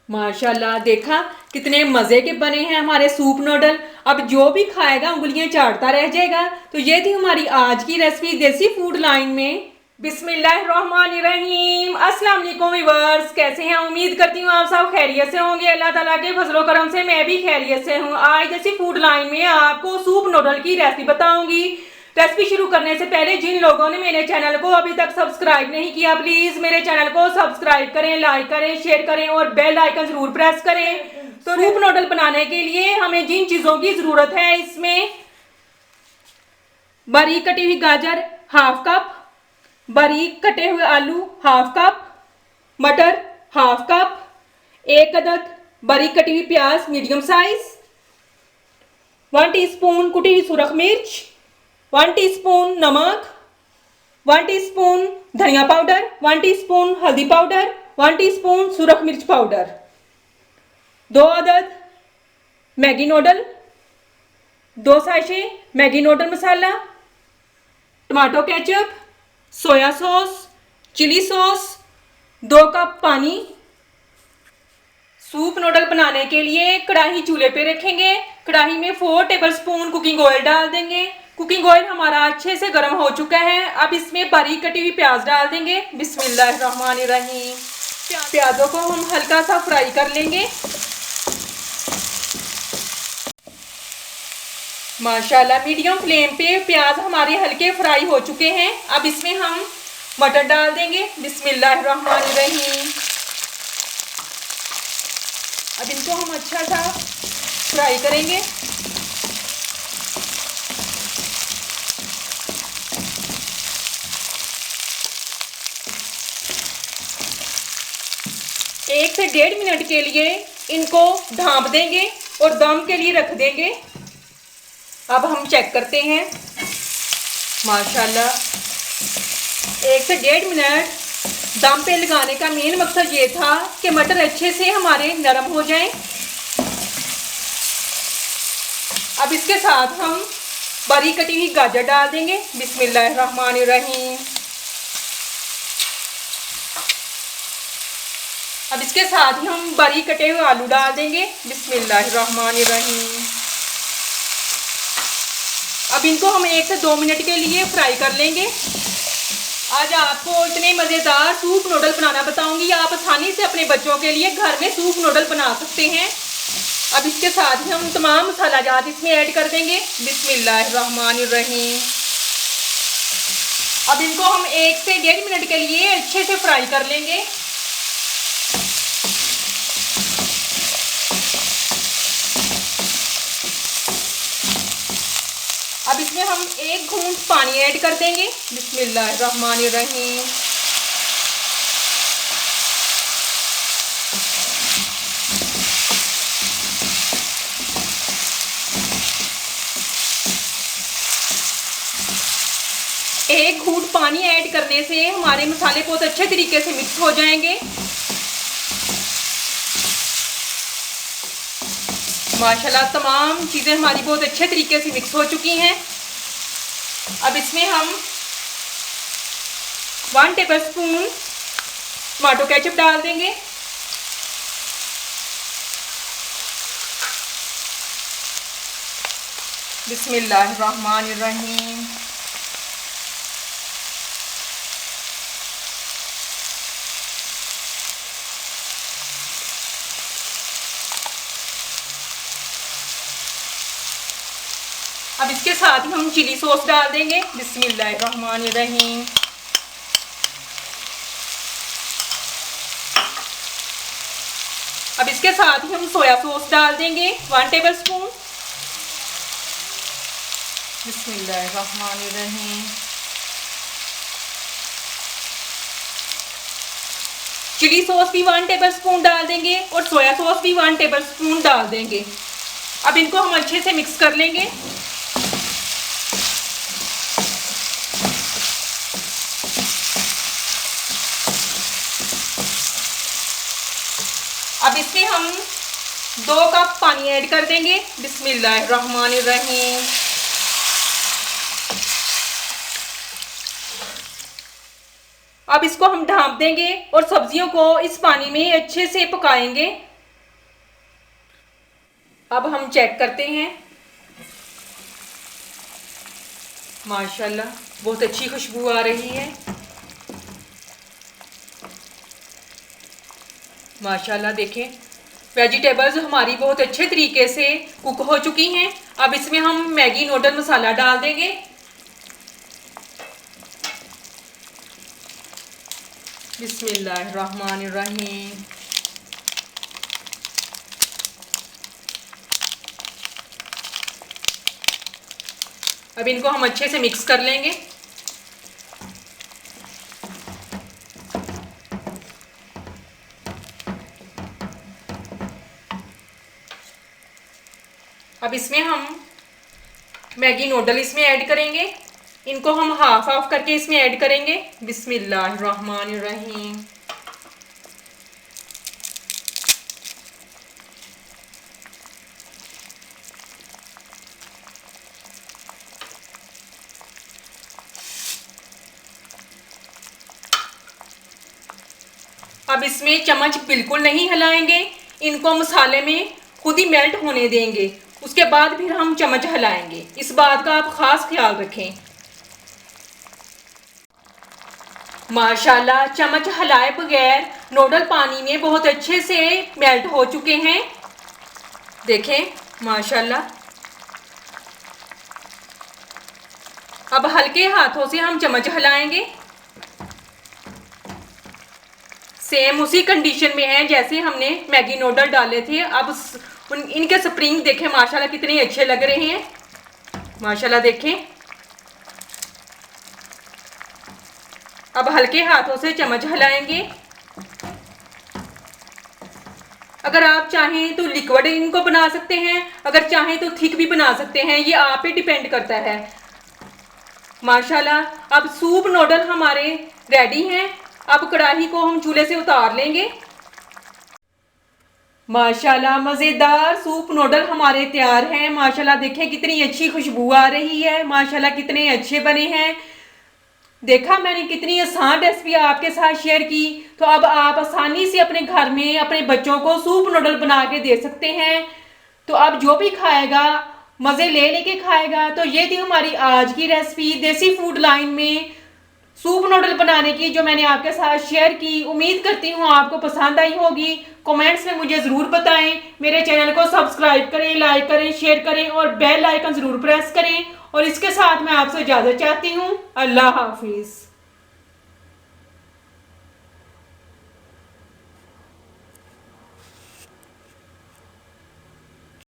माशाल्लाह, देखा कितने मज़े के बने हैं हमारे सूप नूडल। अब जो भी खाएगा उंगलियां चाटता रह जाएगा। तो ये थी हमारी आज की रेसिपी देसी फूड लाइन में। बिस्मिल्लाहिर्रहमानिर्रहीम। अस्सलाम वालेकुम व्यूअर्स, कैसे हैं? उम्मीद करती हूँ आप सब खैरियत से होंगे। अल्लाह ताला के फजलो करम से मैं भी खैरियत से हूँ। आज देसी फूड लाइन में आपको सूप नूडल की रेसिपी बताऊंगी। रेसिपी शुरू करने से पहले जिन लोगों ने मेरे चैनल को अभी तक सब्सक्राइब नहीं किया, प्लीज मेरे चैनल को सब्सक्राइब करें, लाइक करें, शेयर करें और बेल आइकन जरूर प्रेस करें। तो सूप नूडल बनाने के लिए हमें जिन चीजों की जरूरत है, इसमें बारीक कटी हुई गाजर हाफ कप, बारीक कटे हुए आलू हाफ कप, मटर हाफ कप, एक अदद बारीक कटी हुई प्याज मीडियम साइज, 1 टीस्पून कुटी हुई सुरख मिर्च, 1 टीस्पून नमक, 1 टीस्पून धनिया पाउडर, 1 टीस्पून हल्दी पाउडर, 1 टीस्पून सुरख मिर्च पाउडर, 2 अदद Maggi noodle, 2 sachet Maggi noodle masala, tomato ketchup, soya sauce, chilli sauce, 2 cup पानी। सूप नूडल बनाने के लिए कढ़ाई चूल्हे पे रखेंगे। कढ़ाई में 4 टेबलस्पून कुकिंग ऑयल डाल देंगे। कुकिंग ऑयल हमारा अच्छे से गर्म हो चुका है। अब इसमें बारीक कटी हुई प्याज डाल देंगे। बिस्मिल्लाहिर्रहमानिर्रहीम। प्याजों को हम हल्का सा फ्राई कर लेंगे। माशाल्लाह, मीडियम फ्लेम पे प्याज हमारे हल्के फ्राई हो चुके हैं। अब इसमें हम मटर डाल देंगे। बिस्मिल्लाहिर्रहमानिर्रहीम। अब इनको हम अच्छा सा फ्राई करेंगे। एक से 1.5 मिनट के लिए इनको ढाँप देंगे और दम के लिए रख देंगे। अब हम चेक करते हैं। माशाल्लाह, 1 से 1.5 मिनट दम पे लगाने का मेन मकसद ये था कि मटर अच्छे से हमारे नरम हो जाएं। अब इसके साथ हम बारीक कटी हुई गाजर डाल देंगे। बिस्मिल्लाहिर्रहमानिर्रहीम। अब इसके साथ ही हम बारीक कटे हुए आलू डाल देंगे। बिस्मिल्लाहिर्रहमानिर्रहीम। अब इनको हम 1 से 2 मिनट के लिए फ्राई कर लेंगे। आज आपको इतने मज़ेदार सूप नूडल बनाना बताऊंगी। आप आसानी से अपने बच्चों के लिए घर में सूप नूडल बना सकते हैं। अब इसके साथ ही हम तमाम मसाला जात इसमें ऐड कर देंगे। बिस्मिल्लाहिर्रहमानिर्रहीम। अब इनको हम 1 से 1.5 मिनट के लिए अच्छे से फ्राई कर लेंगे। अब इसमें हम 1 घूंट पानी ऐड कर देंगे। बिस्मिल्लाहिर्रहमानिर्रहीम। एक घूंट पानी ऐड करने से हमारे मसाले बहुत अच्छे तरीके से मिक्स हो जाएंगे। माशाल्लाह, तमाम चीज़ें हमारी बहुत अच्छे तरीके से मिक्स हो चुकी हैं। अब इसमें हम 1 टेबलस्पून टमाटो केचप डाल देंगे। बिस्मिल्लाहिर्रहमानिर्रहीम। अब इसके साथ ही हम चिली सॉस डाल देंगे। बिस्मिल्लाहिर्रहमानिर्रहीम। अब इसके साथ ही हम सोया सॉस डाल देंगे 1 टेबलस्पून। बिस्मिल्लाहिर्रहमानिर्रहीम। चिली सॉस भी 1 टेबलस्पून डाल देंगे और सोया सॉस भी 1 टेबलस्पून डाल देंगे। अब इनको हम अच्छे से मिक्स कर लेंगे। अब इसमें हम 2 कप पानी ऐड कर देंगे। बिस्मिल्लाहिर्रहमानिर्रहीम। अब इसको हम ढाँप देंगे और सब्जियों को इस पानी में अच्छे से पकाएंगे। अब हम चेक करते हैं। माशाल्लाह बहुत अच्छी खुशबू आ रही है। माशाल्लाह देखें, वेजिटेबल्स हमारी बहुत अच्छे तरीके से कुक हो चुकी हैं। अब इसमें हम मैगी नूडल मसाला डाल देंगे। बिस्मिल्लाहिर्रहमानिर्रहीम। अब इनको हम अच्छे से मिक्स कर लेंगे। अब इसमें हम मैगी नूडल इसमें ऐड करेंगे। इनको हम हाफ हाफ करके इसमें ऐड करेंगे। बिस्मिल्लाहिर्रहमानिर्रहीम। अब इसमें चम्मच बिल्कुल नहीं हिलाएंगे, इनको मसाले में खुद ही मेल्ट होने देंगे। उसके बाद फिर हम चम्मच हिलाएंगे, इस बात का आप खास ख्याल रखें। माशाल्लाह चम्मच हिलाए बगैर नूडल पानी में बहुत अच्छे से मेल्ट हो चुके हैं। देखें माशाल्लाह। अब हल्के हाथों से हम चम्मच हिलाएंगे। सेम उसी कंडीशन में है जैसे हमने मैगी नूडल डाले थे। अब इनके स्प्रिंग देखें माशाल्लाह कितने अच्छे लग रहे हैं। माशाल्लाह देखें। अब हल्के हाथों से चम्मच हिलाएंगे। अगर आप चाहें तो लिक्विड इनको बना सकते हैं, अगर चाहें तो थिक भी बना सकते हैं, ये आप पे डिपेंड करता है। माशाल्लाह अब सूप नूडल हमारे रेडी हैं। अब कढ़ाई को हम चूल्हे से उतार लेंगे। माशाल्लाह मज़ेदार सूप नूडल हमारे तैयार हैं। माशाल्लाह देखें कितनी अच्छी खुशबू आ रही है। माशाल्लाह कितने अच्छे बने हैं। देखा मैंने कितनी आसान रेसिपी आपके साथ शेयर की। तो अब आप आसानी से अपने घर में अपने बच्चों को सूप नूडल बना के दे सकते हैं। तो अब जो भी खाएगा मज़े ले लेके खाएगा। तो ये थी हमारी आज की रेसिपी देसी फूड लाइन में सूप नूडल बनाने की, जो मैंने आपके साथ शेयर की। उम्मीद करती हूँ आपको पसंद आई होगी। कमेंट्स में मुझे ज़रूर बताएं। मेरे चैनल को सब्सक्राइब करें, लाइक करें, शेयर करें और बेल आइकन ज़रूर प्रेस करें। और इसके साथ मैं आपसे इजाज़त चाहती हूँ। अल्लाह हाफिज़।